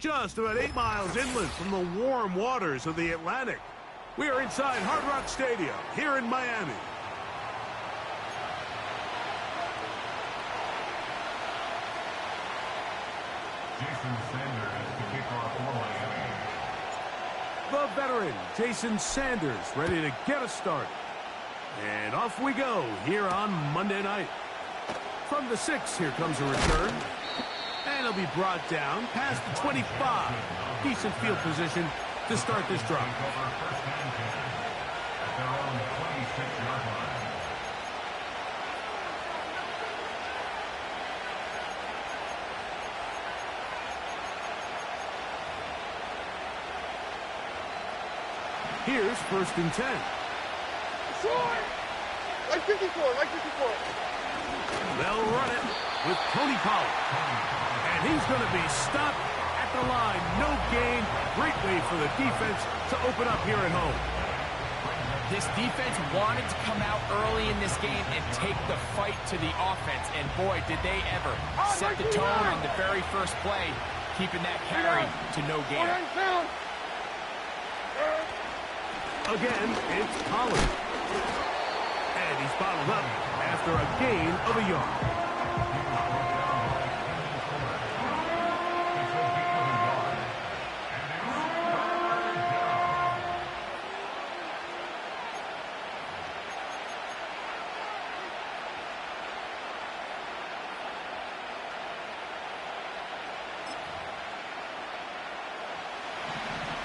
just about 8 miles inland from the warm waters of the Atlantic. We are inside Hard Rock Stadium here in Miami. Jason Sanders to kick off for Miami. The veteran, Jason Sanders, ready to get us started. And off we go here on Monday night. From the 6, here comes a return. And it'll be brought down past the 25. Decent field position to start this drive. Here's 1st and 10. Short! Like 54, like 54. They'll run it with Tony Pollard. And he's going to be stopped at the line. No gain. Great way for the defense to open up here at home. This defense wanted to come out early in this game and take the fight to the offense. And boy, did they ever set the tone on the very first play, keeping that carry to no gain. Again, it's Pollard. And he's bottled up after a gain of a yard.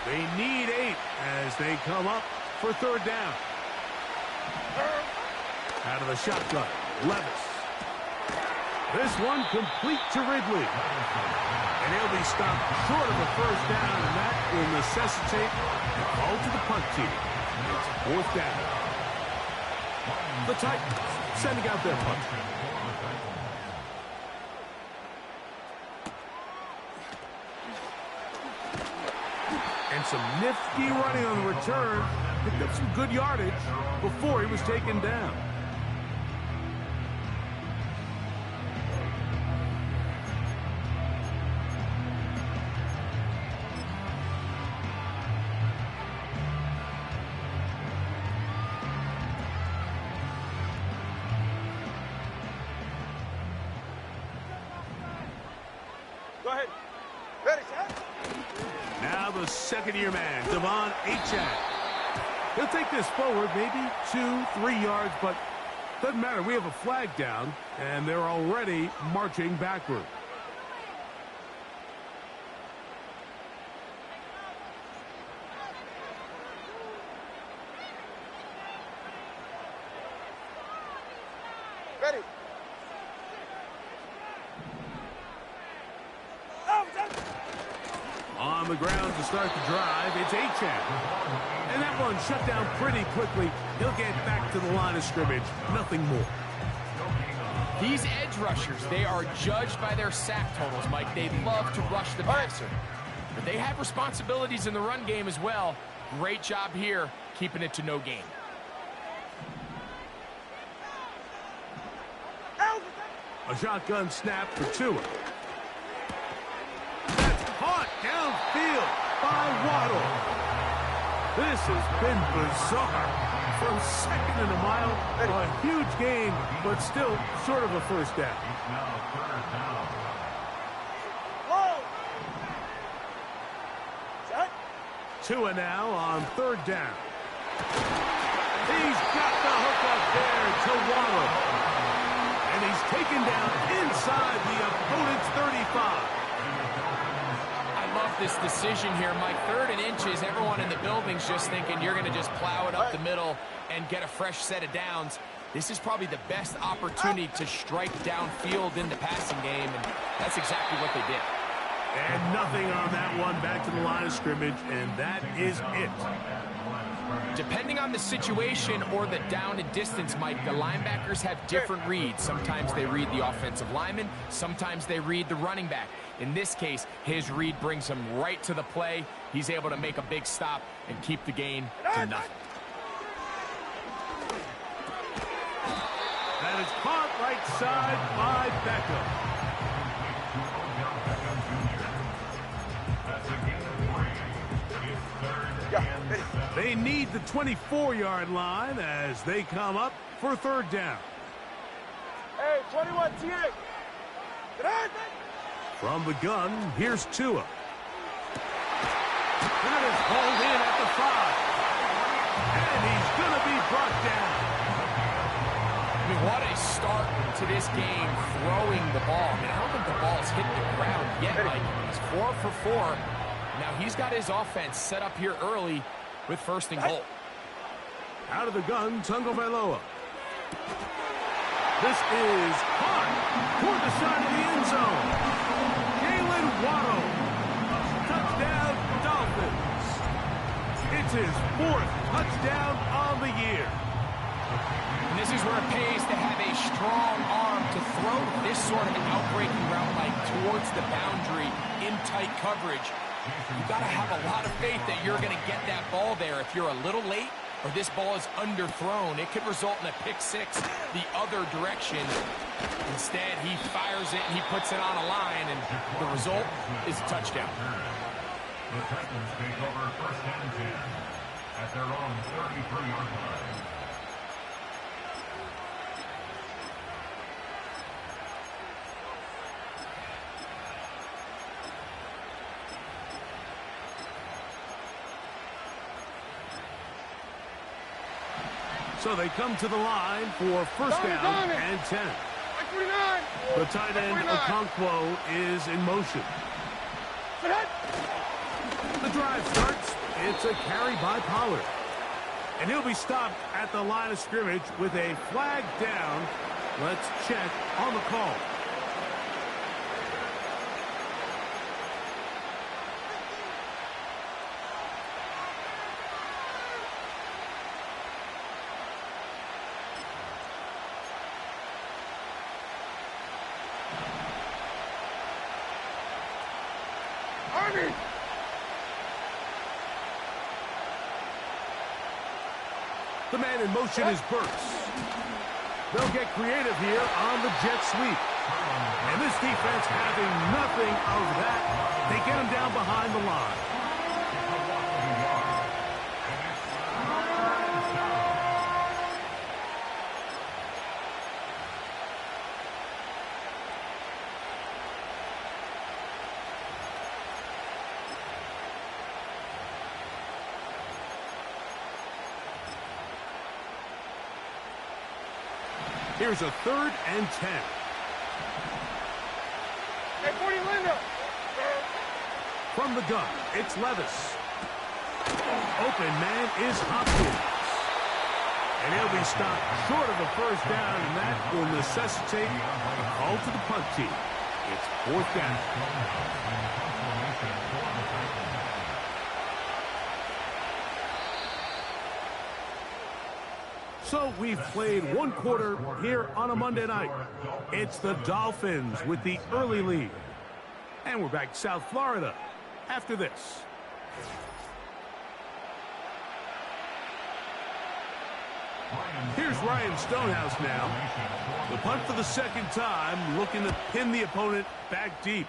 They need 8 as they come up for 3rd down. Out of the shotgun, Levis. This one complete to Ridley. And he'll be stopped short of a 1st down, and that will necessitate a call to the punt team. It's 4th down. The Titans sending out their punt. And some nifty running on the return. Picked up some good yardage before he was taken down. Go ahead. Ready, set? Now the 2nd-year man, Devon Achane. He'll take this forward, maybe 2-3 yards, but doesn't matter. We have a flag down, and they're already marching backward. Ready. On the ground to start the drive, it's Achane. And that one shut down pretty quickly. He'll get back to the line of scrimmage. Nothing more. These edge rushers, they are judged by their sack totals, Mike. They love to rush the passer. But they have responsibilities in the run game as well. Great job here, keeping it to no gain. A shotgun snap for Tua. That's caught downfield by Waddle. This has been bizarre. From 2nd and a mile, a huge gain, but still short of a 1st down. Tua now on 3rd down. He's got the hook up there to Waddle. And he's taken down inside the opponent's 35. I love this decision here, Mike. 3rd and inches, everyone in the building's just thinking you're going to just plow it up the middle and get a fresh set of downs. This is probably the best opportunity to strike downfield in the passing game, and that's exactly what they did. And nothing on that one, back to the line of scrimmage, and that is it. Depending on the situation or the down and distance, Mike, the linebackers have different reads. Sometimes they read the offensive lineman, sometimes they read the running back. In this case, his read brings him right to the play. He's able to make a big stop and keep the gain to nothing. That is caught right side by Beckham. They need the 24-yard line as they come up for third down. Hey, 21, T8. From the gun, here's Tua. That is hauled in at the 5. And he's going to be brought down. I mean, what a start to this game throwing the ball. I mean, I don't think the ball's hit the ground yet. Like, he's 4 for 4. Now he's got his offense set up here early with first and goal. Out of the gun, Tagovailoa. This is caught toward the side of the end zone. Jalen Waddle. Touchdown, Dolphins. It's his 4th touchdown on the year. And this is where it pays to have a strong arm to throw this sort of outbreaking route like towards the boundary in tight coverage. You've got to have a lot of faith that you're going to get that ball there. If you're a little late or this ball is underthrown, it could result in a pick 6 the other direction. Instead, he fires it and he puts it on a line, and the result is a touchdown. The Titans take over first and 10 at their own 33-yard line. So they come to the line for first down and 10. The tight end, Okonkwo, is in motion. The drive starts. It's a carry by Pollard. And he'll be stopped at the line of scrimmage with a flag down. Let's check on the call. The man in motion is Burks. They'll get creative here on the jet sweep. And this defense having nothing of that. They get him down behind the line. Here's a 3rd and 10. Hey, 40 Linda. From the gun, it's Levis. Open man is Hopkins. And he'll be stopped short of a first down, and that will necessitate a call to the punt team. It's 4th down. So we've played 1 quarter here on a Monday night. It's the Dolphins with the early lead. And we're back to South Florida after this. Here's Ryan Stonehouse now. The punt for the 2nd time, looking to pin the opponent back deep.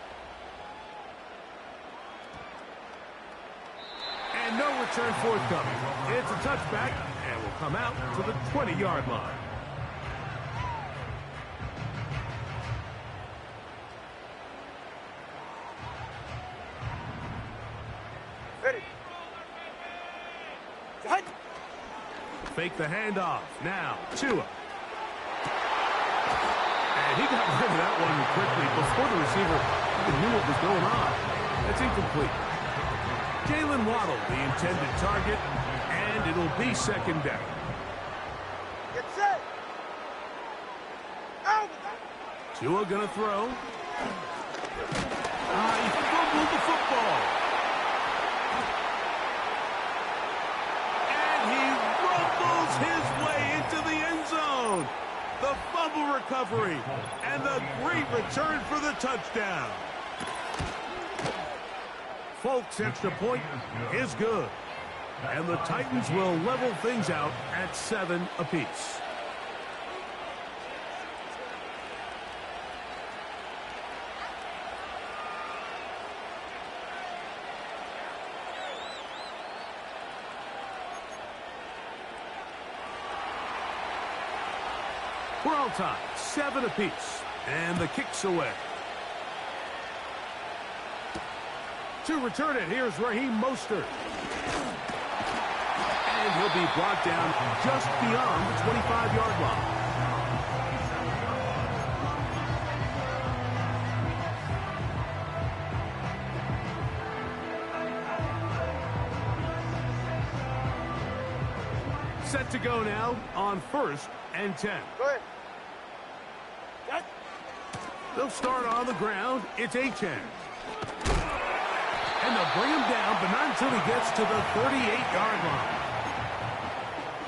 And no return forthcoming. It's a touchback, and will come out to the 20-yard line. Ready. Cut. Fake the handoff. Now, Tua. And he got rid of that one quickly before the receiver even knew what was going on. That's incomplete. Jalen Waddle, the intended target, and it'll be 2nd down. Get set. Out. Tua gonna throw. He fumbled the football. And he rumbles his way into the end zone. The fumble recovery and the great return for the touchdown. Folks, extra point is good. And the Titans will level things out at 7 apiece. We're all tied, 7 apiece. And the kick's away. To return it, here's Raheem Mostert. And he'll be brought down just beyond the 25-yard line. Set to go now on 1st and 10. Go ahead. They'll start on the ground. It's Achane. And they'll bring him down, but not until he gets to the 38-yard line.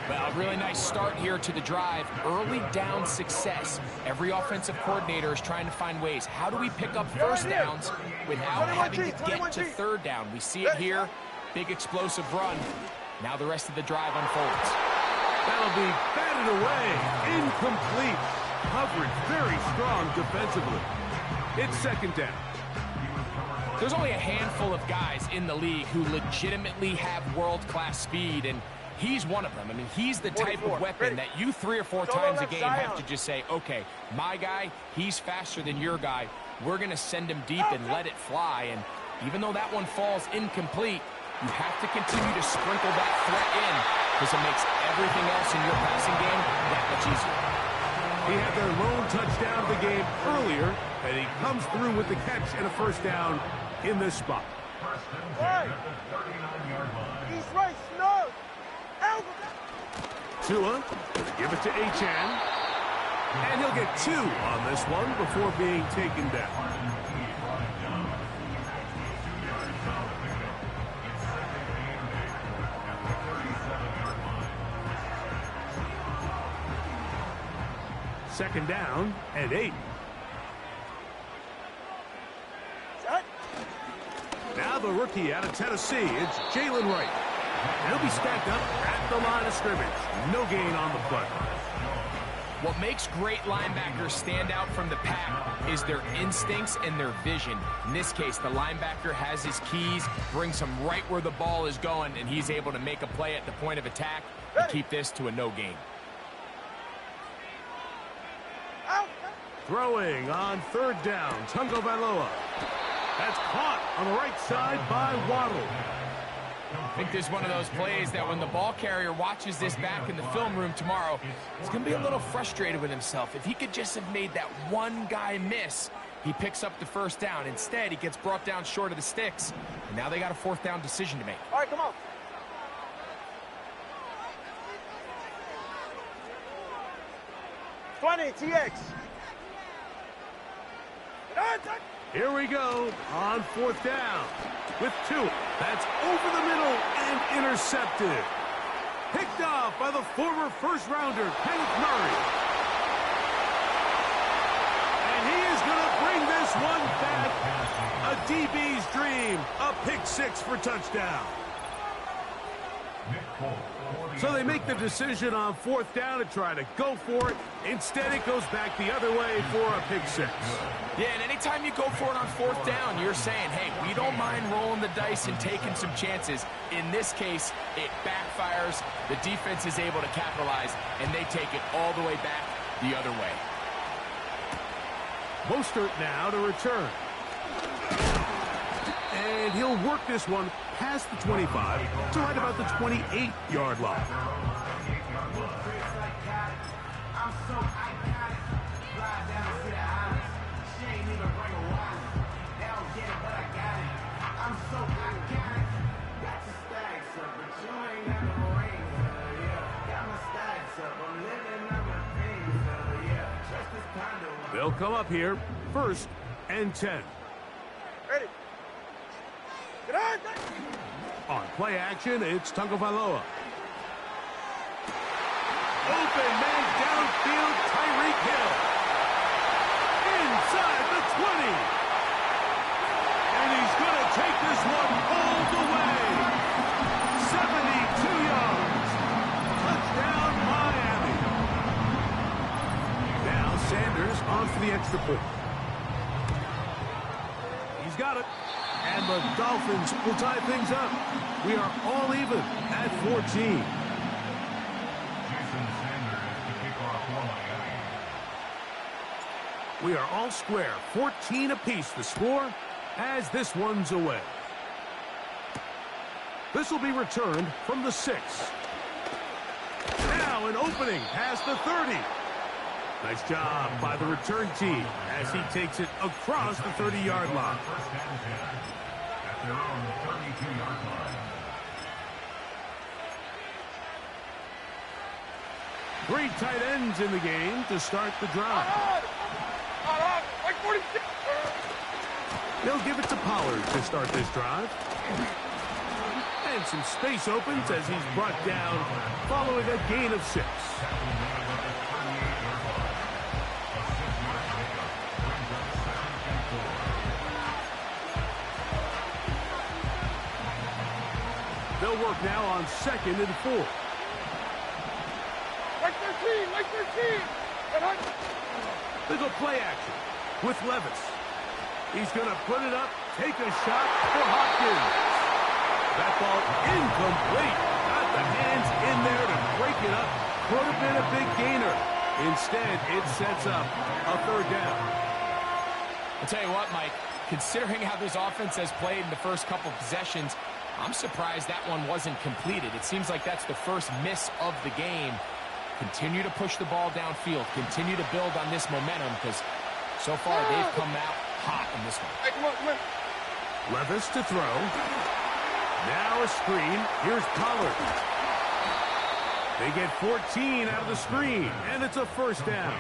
Well, really nice start here to the drive. Early down success. Every offensive coordinator is trying to find ways. How do we pick up first downs without having to get to third down? We see it here. Big explosive run. Now the rest of the drive unfolds. That'll be batted away. Incomplete. Coverage very strong defensively. It's 2nd down. There's only a handful of guys in the league who legitimately have world-class speed, and he's one of them. I mean, he's the type of weapon that you 3 or 4 times a game have to just say, okay, my guy, he's faster than your guy. We're going to send him deep and let it fly. And even though that one falls incomplete, you have to continue to sprinkle that threat in because it makes everything else in your passing game that much easier. He had their lone touchdown of the game earlier, and he comes through with the catch and a 1st down in this spot. Right. He's right, snug. Tua, give it to Achane. And he'll get 2 on this one before being taken down. Second down and 8. Now the rookie out of Tennessee, it's Jalen Wright. And he'll be stacked up at the line of scrimmage. No gain on the play. What makes great linebackers stand out from the pack is their instincts and their vision. In this case, the linebacker has his keys, brings him right where the ball is going, and he's able to make a play at the point of attack and keep this to a no gain. Throwing on 3rd down, Tagovailoa. That's caught on the right side by Waddle. I think this is one of those plays that when the ball carrier watches this back in the film room tomorrow, he's going to be a little frustrated with himself. If he could just have made that one guy miss, he picks up the 1st down. Instead, he gets brought down short of the sticks, and now they got a 4th down decision to make. All right, come on. TX. Here we go on 4th down with 2. That's over the middle and intercepted. Picked off by the former 1st-rounder, Kenneth Murray. And he is going to bring this one back. A DB's dream. A pick 6 for touchdown. So they make the decision on 4th down to try to go for it. Instead, it goes back the other way for a pick 6. Yeah, and anytime you go for it on 4th down, you're saying, hey, we don't mind rolling the dice and taking some chances. In this case, it backfires. The defense is able to capitalize, and they take it all the way back the other way. Mostert now to return. And he'll work this one past the 25 to right about the 28-yard line. They'll come up here, 1st and 10. Ready. Get on. On play action, it's Tagovailoa. Open man downfield, Tyreek Hill. Inside the 20. And he's going to take this one all the way. 72 yards. Touchdown, Miami. Now Sanders on for the extra point. He's got it. And the Dolphins will tie things up. We are all even at 14. We are all square. 14 apiece the score as this one's away. This will be returned from the 6. Now an opening past the 30. Nice job by the return team as he takes it across the 30-yard line. First down 10 at their own 32-yard line. 3 tight ends in the game to start the drive. Like 46. They'll give it to Pollard to start this drive. And some space opens as he's brought down following a gain of 6. They'll work now on 2nd and 4. Like 13. Like 13. They go play action with Levis. He's going to put it up, take a shot for Hopkins. That ball incomplete. Got the hands in there to break it up. Could have been a big gainer. Instead, it sets up a 3rd down. I'll tell you what, Mike, considering how this offense has played in the first couple possessions, I'm surprised that one wasn't completed. It seems like that's the first miss of the game. Continue to push the ball downfield. Continue to build on this momentum because so far they've come out hot in this one. Hey, come on. Levis to throw. Now a screen. Here's Pollard. They get 14 out of the screen, and it's a 1st down.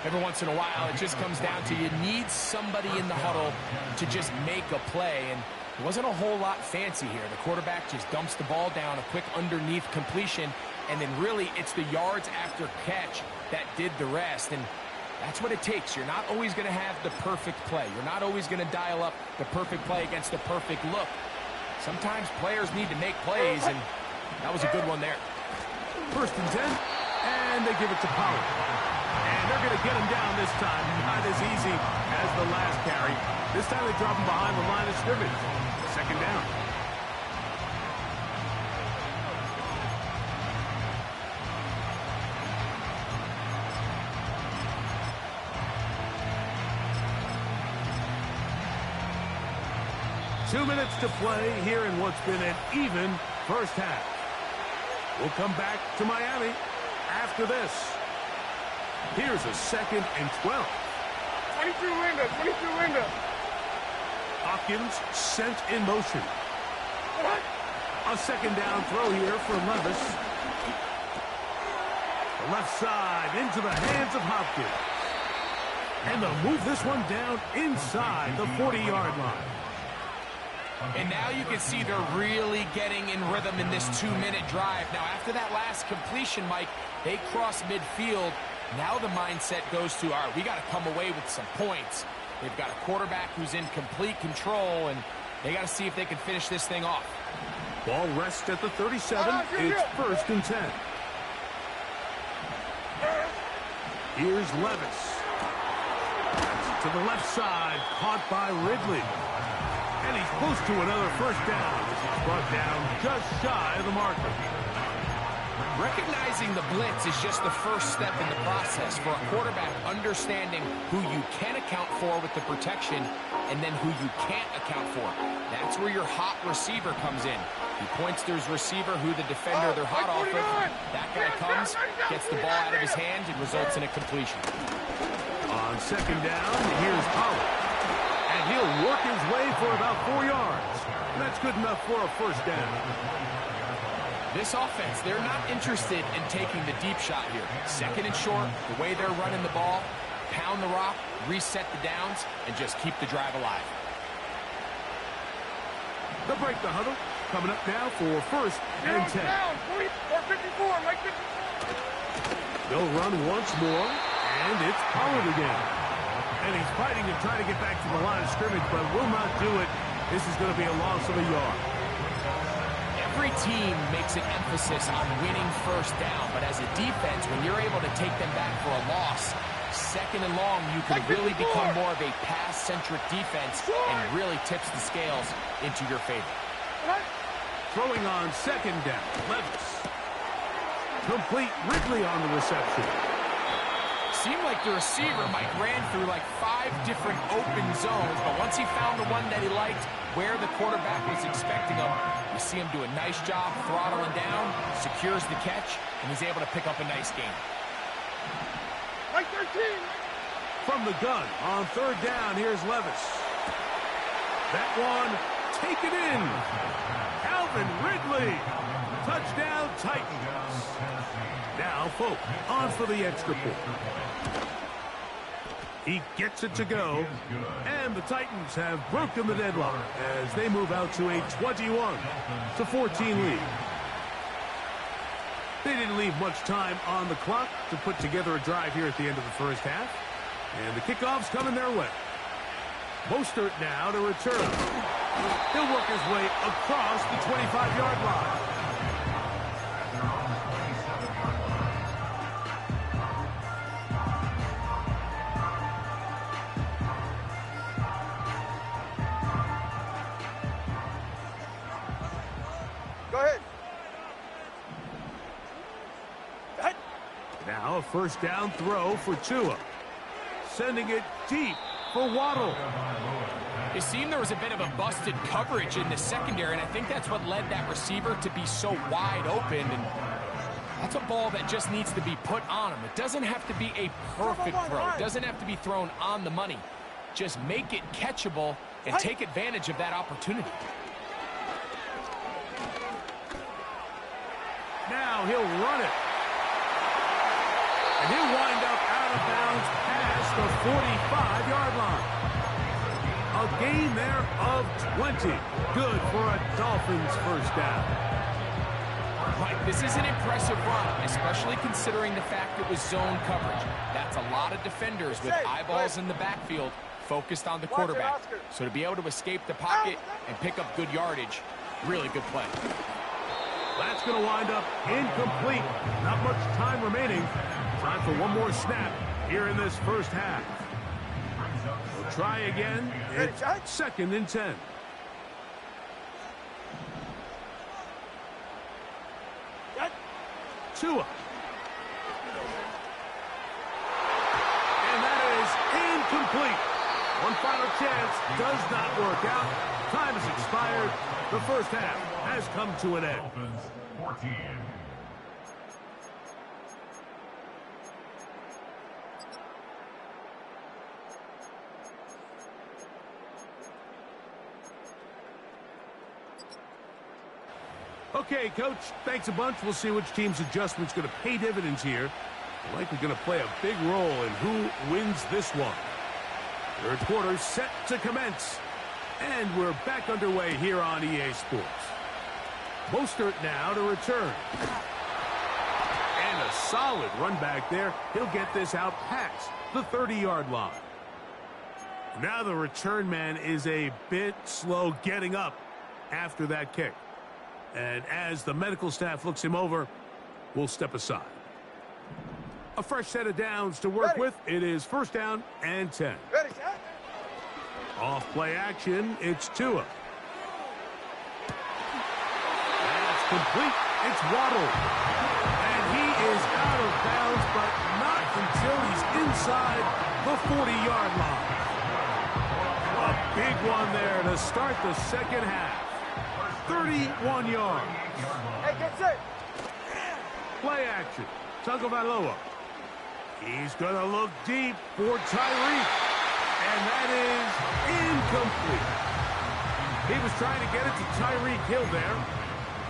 Every once in a while, it just comes down to you need somebody in the huddle to just make a play, and it wasn't a whole lot fancy here. The quarterback just dumps the ball down, a quick underneath completion, and then really it's the yards after catch that did the rest, and that's what it takes. You're not always going to have the perfect play. You're not always going to dial up the perfect play against the perfect look. Sometimes players need to make plays, and that was a good one there. 1st and 10, and they give it to Pollard. And they're going to get him down this time. Not as easy as the last carry. This time they drop him behind the line of scrimmage. 2nd down. Two minutes to play here in what's been an even first half. We'll come back to Miami after this. Here's a 2nd and 12. 22 Linda. Hopkins sent in motion. A 2nd down throw here for Levis. The left side into the hands of Hopkins. And they'll move this one down inside the 40-yard line. And now you can see they're really getting in rhythm in this 2-minute drive. Now, after that last completion, Mike, they cross midfield. Now the mindset goes to, all right, we got to come away with some points. They've got a quarterback who's in complete control, and they got to see if they can finish this thing off. Ball rests at the 37. It's 1st and 10. Here's Levis. To the left side, caught by Ridley. And he's close to another 1st down. He's brought down just shy of the marker. Recognizing the blitz is just the first step in the process for a quarterback understanding who you can account for with the protection and then who you can't account for. That's where your hot receiver comes in. He points to his receiver who the defender they're hot off of. That guy comes, gets the ball out of his hand, and results in a completion. On 2nd down, here's Pollard. And he'll work his way for about 4 yards. And that's good enough for a 1st down. This offense, they're not interested in taking the deep shot here. 2nd and short, the way they're running the ball, pound the rock, reset the downs, and just keep the drive alive. They'll break the huddle. Coming up now for 1st and 10. Down, 54, Mike 54. They'll run once more, and it's Pollard again. And he's fighting and trying to get back to the line of scrimmage, but will not do it. This is going to be a loss of a yard. Every team makes an emphasis on winning 1st down, but as a defense, when you're able to take them back for a loss, 2nd and long, you can really become more of a pass-centric defense and really tips the scales into your favor. Throwing on 2nd down, Levis. Complete. Ridley on the reception. seemed like the receiver Mike ran through like 5 different open zones, but once he found the one that he liked, where the quarterback was expecting him, you see him do a nice job throttling down, secures the catch, and he's able to pick up a nice gain. Like 13. From the gun on third down, here's Levis. That one taken in. Calvin Ridley. Touchdown Titans. Now Folk on for the extra point. He gets it to go, and the Titans have broken the deadlock as they move out to a 21-14 lead. They didn't leave much time on the clock to put together a drive here at the end of the first half, and the kickoff's coming their way. Mostert now to return. He'll work his way across the 25-yard line. Go ahead. Now a first down throw for Tua. Sending it deep for Waddle. It seemed there was a bit of a busted coverage in the secondary, and I think that's what led that receiver to be so wide open. And that's a ball that just needs to be put on him. It doesn't have to be a perfect throw. It doesn't have to be thrown on the money. Just make it catchable and take advantage of that opportunity. Now he'll run it. And he'll wind up out of bounds past the 45-yard line. A gain there of 20. Good for a Dolphins first down. Right, this is an impressive run, especially considering the fact it was zone coverage. That's a lot of defenders with eyeballs in the backfield focused on the quarterback. So to be able to escape the pocket and pick up good yardage, really good play. That's going to wind up incomplete. Not much time remaining. Time for one more snap here in this first half. We'll try again. It's 2nd and 10. Tua. And that is incomplete. One final chance does not work out. Time has expired. The first half has come to an end. Dolphins 14. Okay, Coach, thanks a bunch. We'll see which team's adjustment's going to pay dividends here. Likely going to play a big role in who wins this one. Third quarter set to commence. And we're back underway here on EA Sports. Mostert now to return. And a solid run back there. He'll get this out past the 30-yard line. Now the return man is a bit slow getting up after that kick. And as the medical staff looks him over, we'll step aside. A fresh set of downs to work with. It is first down and 10. Ready, set. Off play action, it's Tua. That's complete. It's Waddle. And he is out of bounds, but not until he's inside the 40-yard line. A big one there to start the second half. 31 yards. Hey, get set. Play action. Tagovailoa. He's going to look deep for Tyreek. And that is incomplete. He was trying to get it to Tyreek Hill there.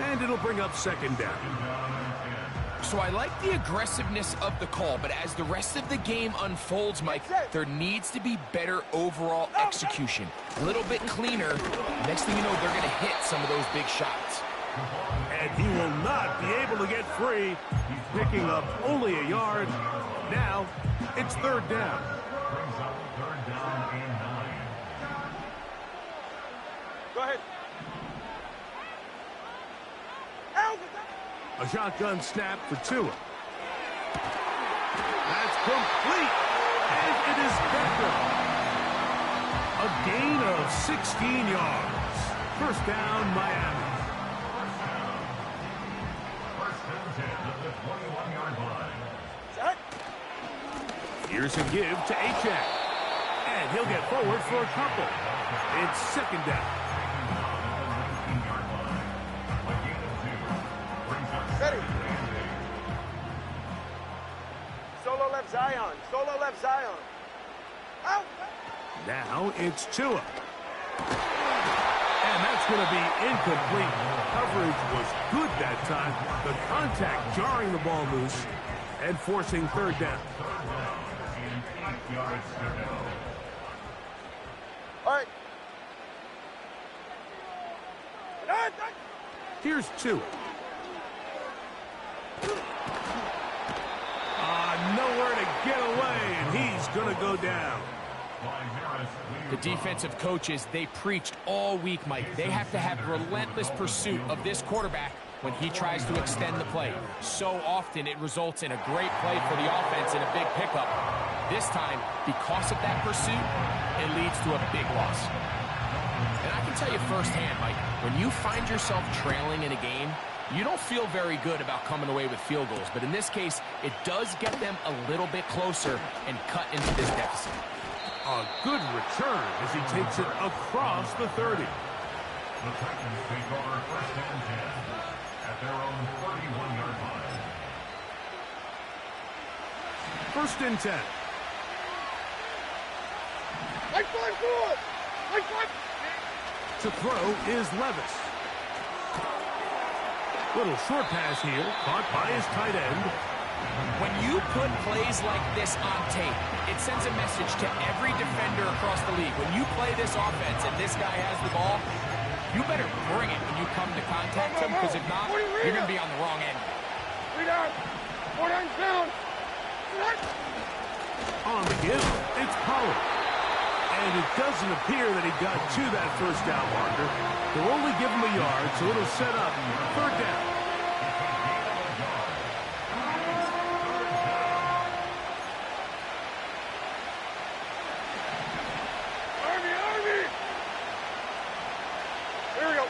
And it'll bring up second down. So I like the aggressiveness of the call, but as the rest of the game unfolds, Mike, there needs to be better overall execution. A little bit cleaner. Next thing you know, they're going to hit some of those big shots. And he will not be able to get free. Picking up only a yard. Now, it's third down. Brings up third down and 9. Go ahead. A shotgun snap for Tua. That's complete. And it is Beckham. A gain of 16 yards. First down, Miami. First and 10 at the 21-yard line. Set. Here's a give to Achak. And he'll get forward for a couple. It's second down. Ready. Solo left Zion. Solo left Zion. Out. Now it's Tua. And that's going to be incomplete. Coverage was good that time. The contact jarring the ball loose and forcing third down. All right. Here's Tua. Nowhere to get away, and he's going to go down. The defensive coaches, they preached all week, Mike. They have to have relentless pursuit of this quarterback when he tries to extend the play. So often it results in a great play for the offense and a big pickup. This time, because of that pursuit, it leads to a big loss. And I can tell you firsthand, Mike, when you find yourself trailing in a game, you don't feel very good about coming away with field goals. But in this case, it does get them a little bit closer and cut into this deficit. A good return as he takes it across the 30. The Titans take over first and 10 at their own 31-yard line. First and 10. Right foot forward. Right foot. To throw is Levis. Little short pass here, caught by his tight end. When you put plays like this on tape, it sends a message to every defender across the league. When you play this offense and this guy has the ball, you better bring it when you come to contact him, because if not, you're going to be on the wrong end. 3 down. 4 down down. On the give, it's Pollard. And it doesn't appear that he got to that first down marker. They'll only give him a yard, so it'll set up third down. Army. Here we go.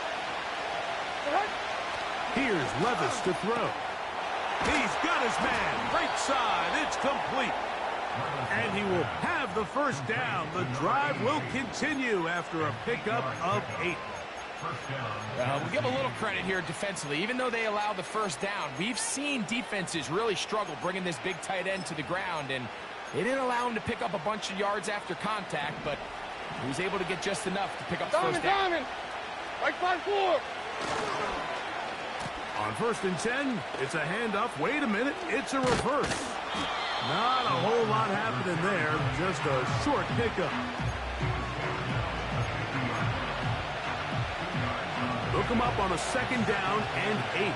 Here's Levis to throw. He's got his man. Right side. It's complete. And he will have the first down. The drive will continue after a pickup of 8. We'll give a little credit here defensively. Even though they allow the first down, we've seen defenses really struggle bringing this big tight end to the ground, and they didn't allow him to pick up a bunch of yards after contact, but he was able to get just enough to pick up the first down. Right side forward. On first and 10, it's a handoff. Wait a minute, it's a reverse. Not a whole lot happening there, just a short pickup. Look him up on a second down and 8.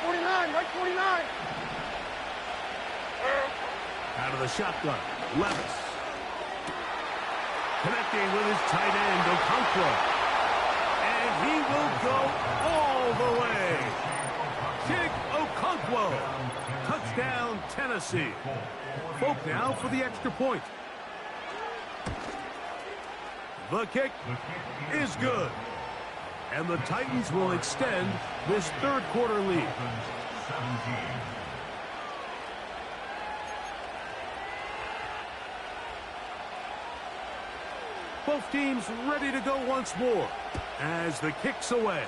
49, right 49. Out of the shotgun, Levis. Connecting with his tight end, Okonkwo. And he will go all the way. Kick Okonkwo. Touchdown, Tennessee. Folk now for the extra point. The kick is good. And the Titans will extend this third quarter lead. Both teams ready to go once more as the kick's away.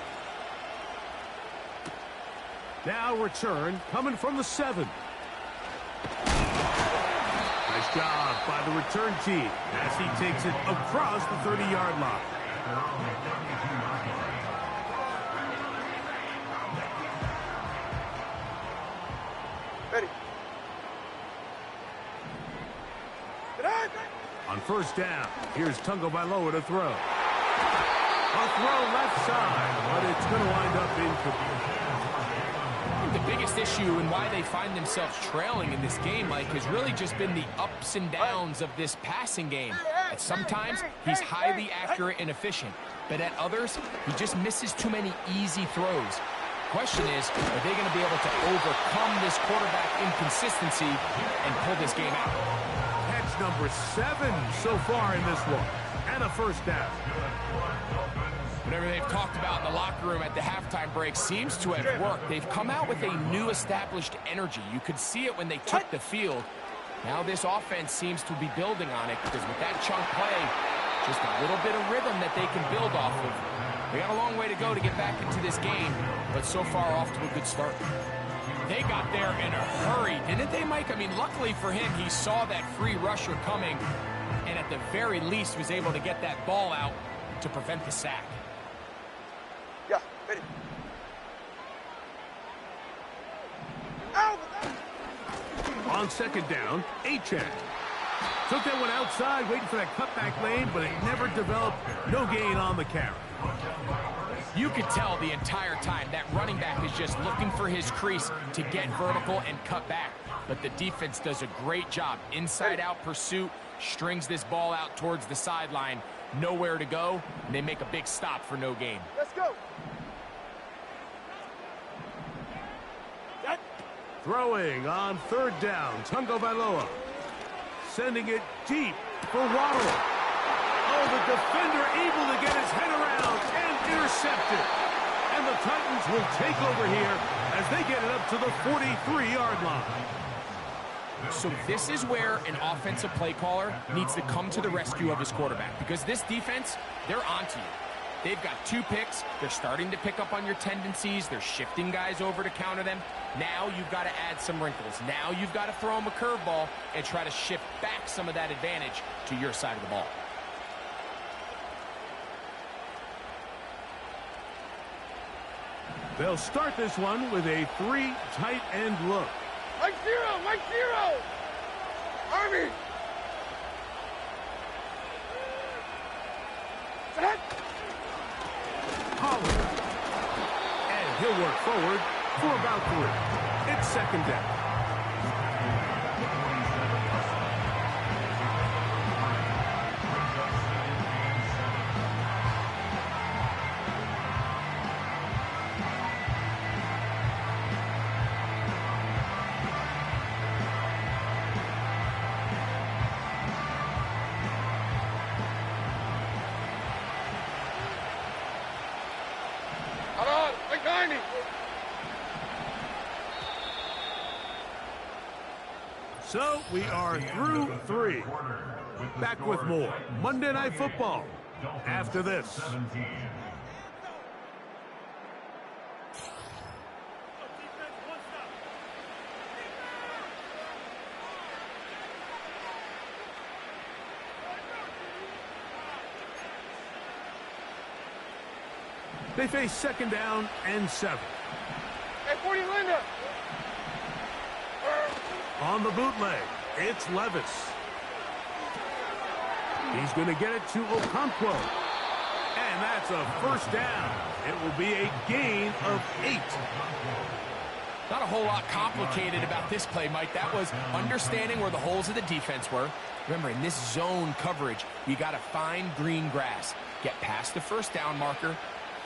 Now return coming from the 7. Nice job by the return team as he takes it across the 30-yard line. Ready. On first down, here's Tungo Bailoa to throw. A throw left side, but it's going to wind up incomplete. The biggest issue and why they find themselves trailing in this game, Mike, has really just been the ups and downs of this passing game. At sometimes, he's highly accurate and efficient, but at others, he just misses too many easy throws. Question is, are they going to be able to overcome this quarterback inconsistency and pull this game out? Catch number 7 so far in this one, and a first down. Whatever they've talked about in the locker room at the halftime break seems to have worked. They've come out with a new established energy. You could see it when they took the field. Now this offense seems to be building on it because with that chunk play, just a little bit of rhythm that they can build off of. They got a long way to go to get back into this game, but so far off to a good start. They got there in a hurry, didn't they, Mike? I mean, luckily for him, he saw that free rusher coming, and at the very least was able to get that ball out to prevent the sack. Yeah, ready. Ow! On second down, Achane. Took that one outside, waiting for that cutback lane, but it never developed. No gain on the carry. You could tell the entire time that running back is just looking for his crease to get vertical and cut back. But the defense does a great job. Inside-out pursuit, strings this ball out towards the sideline. Nowhere to go, and they make a big stop for no gain. Let's go. Throwing on third down, Tungo Vailoa. Sending it deep for Waddle. Oh, the defender able to get his head around and intercepted. And the Titans will take over here as they get it up to the 43-yard line. So this is where an offensive play caller needs to come to the rescue of his quarterback, because this defense, they're onto you. They've got 2 picks. They're starting to pick up on your tendencies. They're shifting guys over to counter them. Now you've got to add some wrinkles. Now you've got to throw them a curveball and try to shift back some of that advantage to your side of the ball. They'll start this one with a 3 tight end look. Mike zero! Mike zero! Army! Set! Pollard. And he'll work forward for about 3. It's second down. So we are through 3. Back with more Monday Night Football after this. They face second down and 7. Hey, 40 Linda! On the bootleg, it's Levis. He's going to get it to Okonkwo. And that's a first down. It will be a gain of 8. Not a whole lot complicated about this play, Mike. That was understanding where the holes of the defense were. Remember, in this zone coverage, you got to find green grass. Get past the first down marker,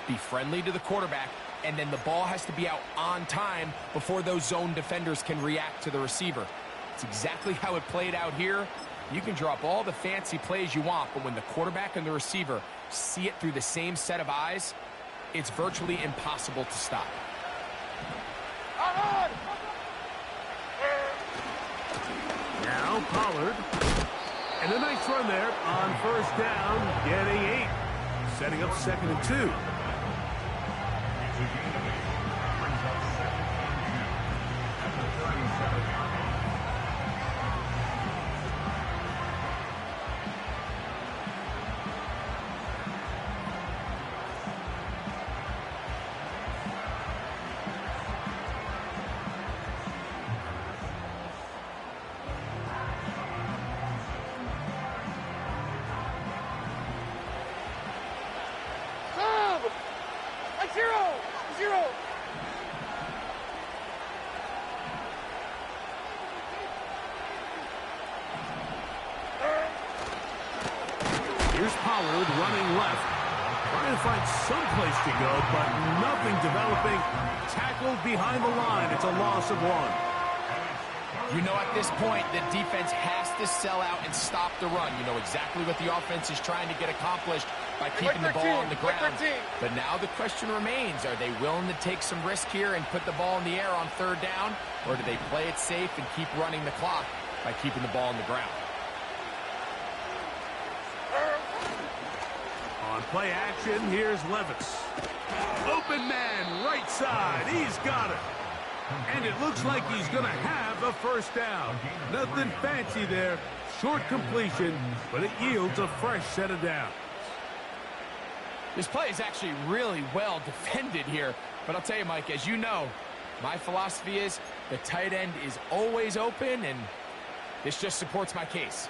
be friendly to the quarterback, and then the ball has to be out on time before those zone defenders can react to the receiver. It's exactly how it played out here. You can drop all the fancy plays you want, but when the quarterback and the receiver see it through the same set of eyes, it's virtually impossible to stop. Now Pollard. And a nice run there on first down, getting 8. Setting up second and 2. Here's Pollard running left. Trying to find some place to go, but nothing developing. Tackled behind the line. It's a loss of 1. You know, at this point, the defense has to sell out and stop the run. You know exactly what the offense is trying to get accomplished by keeping the ball on the ground. But now the question remains, are they willing to take some risk here and put the ball in the air on third down? Or do they play it safe and keep running the clock? by keeping the ball on the ground. On play action, here's Levis. Open man, right side. He's got it. And it looks like he's going to have a first down. Nothing fancy there. Short completion, but it yields a fresh set of downs. This play is actually really well defended here. But I'll tell you, Mike, as you know, my philosophy is the tight end is always open, and this just supports my case.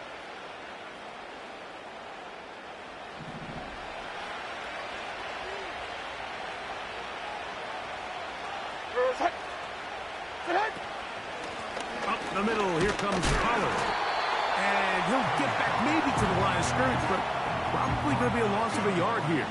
Up the middle, here comes Pollard. And he'll get back maybe to the line of scrimmage, but probably going to be a loss of a yard here.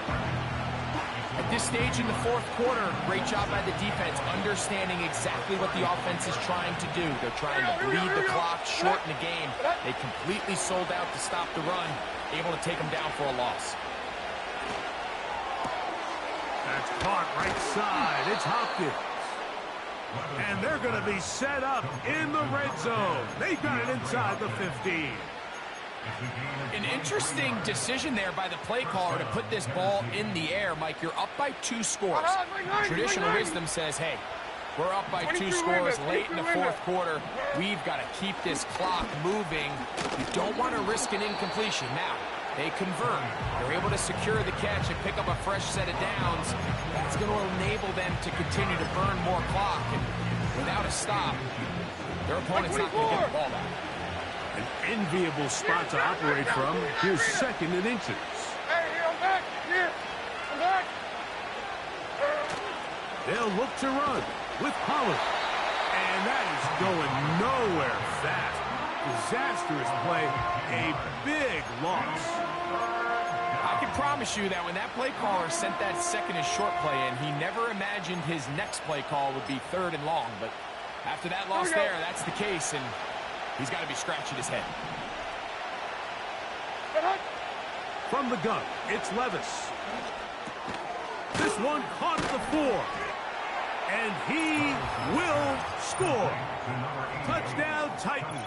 At this stage in the fourth quarter, great job by the defense, understanding exactly what the offense is trying to do. They're trying to bleed the clock, shorten the game. They completely sold out to stop the run, able to take them down for a loss. That's caught right side. It's Hopkins. And they're going to be set up in the red zone. They've got it inside the 15. An interesting decision there by the play caller to put this ball in the air. Mike, you're up by 2 scores. Traditional wisdom says, hey, we're up by 2 scores late in the fourth quarter. We've got to keep this clock moving. You don't want to risk an incompletion. Now, they convert. They're able to secure the catch and pick up a fresh set of downs. That's going to enable them to continue to burn more clock. And without a stop, their opponent's not going to get the ball back. An enviable spot to operate from. Here's second and inches. Hey, I'm back. Here. I'm back. They'll look to run with Pollard. And that is going nowhere fast. Disastrous play. A big loss. I can promise you that when that play caller sent that second and short play in, he never imagined his next play call would be 3rd and long. But after that loss there, that's the case, and he's got to be scratching his head. From the gun, it's Levis. This one caught at the 4. And he will score. Touchdown, Titans.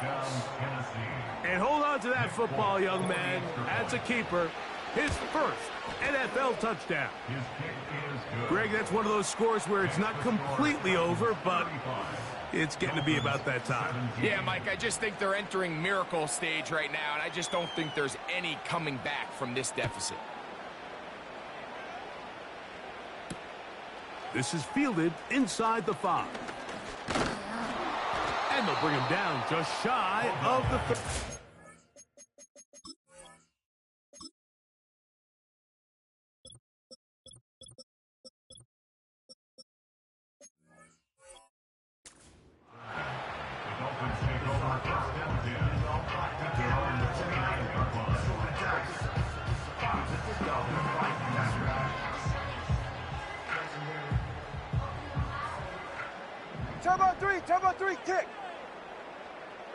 And hold on to that football, young man. That's a keeper. His first NFL touchdown. Greg, that's one of those scores where it's not completely over, but it's getting to be about that time. Yeah, Mike, I just think they're entering miracle stage right now, and I just don't think there's any coming back from this deficit. This is fielded inside the 5. And they'll bring him down just shy of the 30. Turbo 3, kick.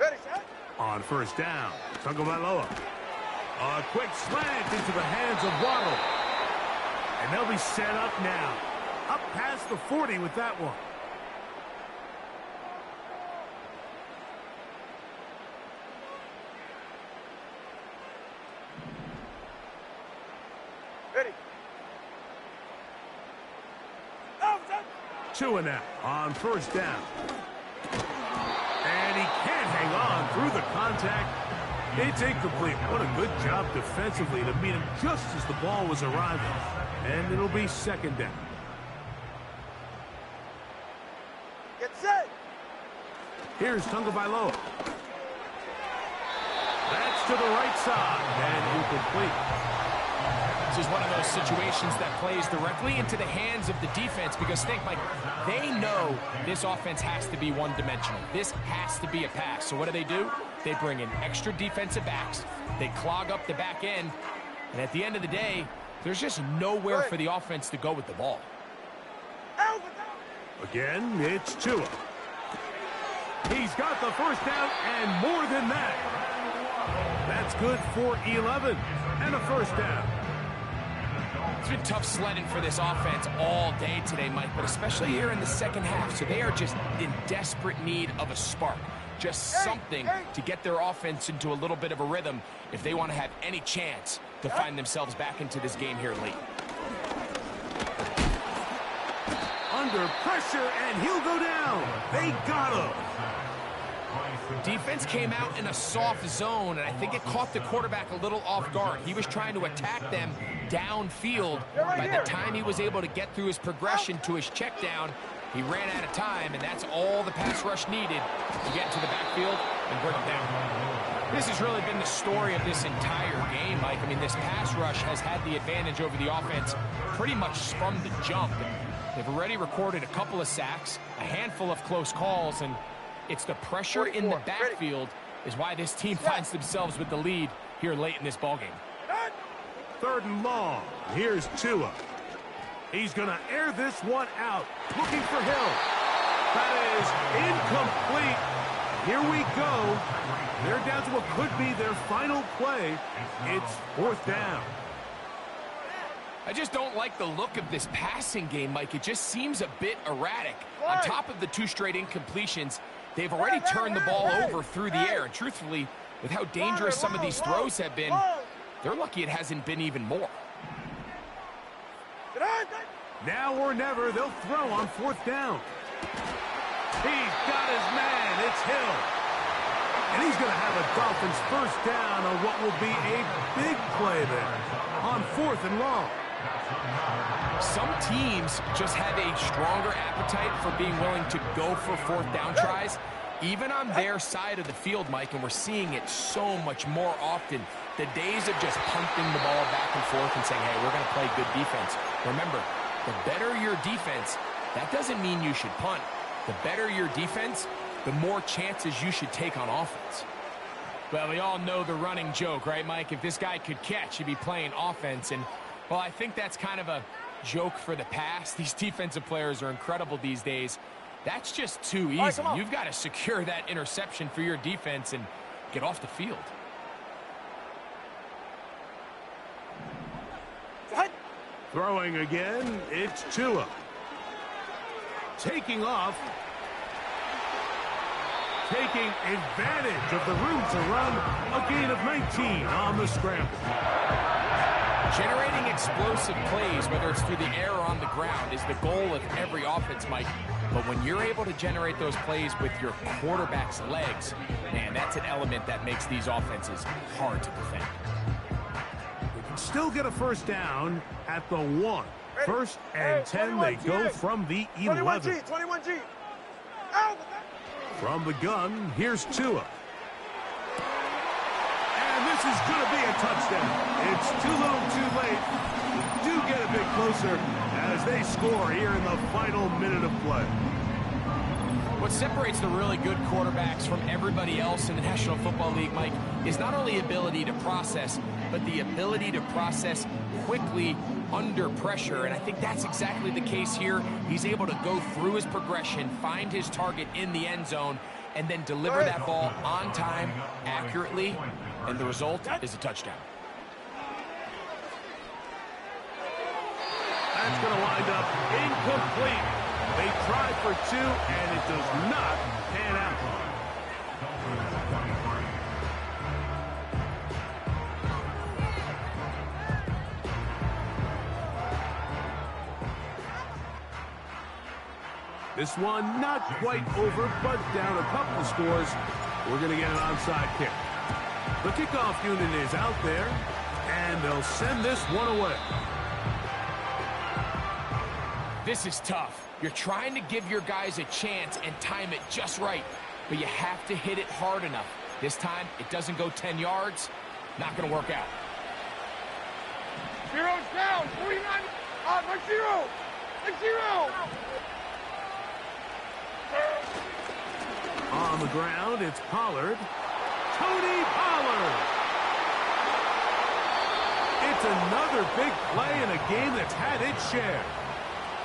Ready, set? On first down, Tagovailoa. A quick slant into the hands of Waddle. And they'll be set up now. Up past the 40 with that one. Ready. Two and out on first down. And he can't hang on through the contact. It's incomplete. What a good job defensively to meet him just as the ball was arriving. And it'll be second down. Get set. Here's Tagovailoa. That's to the right side and incomplete. This is one of those situations that plays directly into the hands of the defense because think, Mike, they know this offense has to be one-dimensional. This has to be a pass. So what do? They bring in extra defensive backs. They clog up the back end. And at the end of the day, there's just nowhere for the offense to go with the ball. Again, it's Tua. He's got the first down and more than that. That's good for 11 and a first down. It's been tough sledding for this offense all day today, Mike, but especially here in the second half. So they are just in desperate need of a spark. just something to get their offense into a little bit of a rhythm if they want to have any chance to find themselves back into this game here late. Under pressure, and he'll go down. They got him. Defense came out in a soft zone, and I think it caught the quarterback a little off guard. He was trying to attack them downfield. By the time he was able to get through his progression to his check down, he ran out of time, and that's all the pass rush needed to get into the backfield and bring him down. This has really been the story of this entire game, Mike. I mean, this pass rush has had the advantage over the offense pretty much from the jump. They've already recorded a couple of sacks, a handful of close calls, and it's the pressure in the backfield is why this team finds themselves with the lead here late in this ballgame. 3rd and long. Here's Tua. He's going to air this one out, looking for Hill. That is incomplete. Here we go. They're down to what could be their final play. It's 4th down. I just don't like the look of this passing game, Mike. It just seems a bit erratic. On top of the 2 straight incompletions, they've already turned the ball over through the air. And truthfully, with how dangerous some of these throws have been, they're lucky it hasn't been even more. Now or never, they'll throw on 4th down. He's got his man. It's Hill. And he's going to have a Dolphins 1st down on what will be a big play there on 4th and long. Some teams just have a stronger appetite for being willing to go for 4th down tries, even on their side of the field, Mike, and we're seeing it so much more often. The days of just punting the ball back and forth and saying, hey, we're going to play good defense. Remember, the better your defense, that doesn't mean you should punt. The better your defense, the more chances you should take on offense. Well, we all know the running joke, right, Mike? If this guy could catch, he'd be playing offense. And, well, I think that's kind of a joke for the past. These defensive players are incredible these days. That's just too easy. You've got to secure that interception for your defense and get off the field. Throwing again, it's Tua. Taking off. Taking advantage of the room to run. A gain of 19 on the scramble. Generating explosive plays, whether it's through the air or on the ground, is the goal of every offense, Mike. But when you're able to generate those plays with your quarterback's legs, man, that's an element that makes these offenses hard to defend. They can still get a 1st down at the 1. 1st and 10, they go from the 11. 21G. From the gun, here's Tua. And this is going to be a touchdown. It's too little too late. We do get a bit closer as they score here in the final minute of play. What separates the really good quarterbacks from everybody else in the National Football League, Mike, is not only ability to process, but the ability to process quickly under pressure, and I think that's exactly the case here. He's able to go through his progression, find his target in the end zone, and then deliver that ball on time, accurately, and the result is a touchdown. That's going to wind up incomplete. They try for 2, and it does not pan out. This one not quite over, but down a couple of scores. We're going to get an onside kick. The kickoff unit is out there, and they'll send this one away. This is tough. You're trying to give your guys a chance and time it just right, but you have to hit it hard enough. This time, it doesn't go 10 yards. Not going to work out. Zero's down. 49. My 0. My 0. On the ground, it's Pollard. Tony Pollard! It's another big play in a game that's had its share.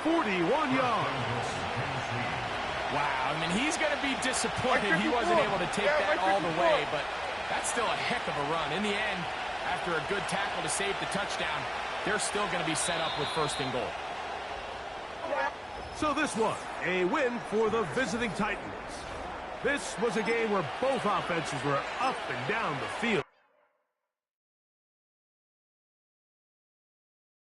41 yards. Wow, I mean, he's going to be disappointed he wasn't able to take that all the way, but that's still a heck of a run. In the end, after a good tackle to save the touchdown, they're still going to be set up with 1st and goal. So this one, a win for the visiting Titans. This was a game where both offenses were up and down the field.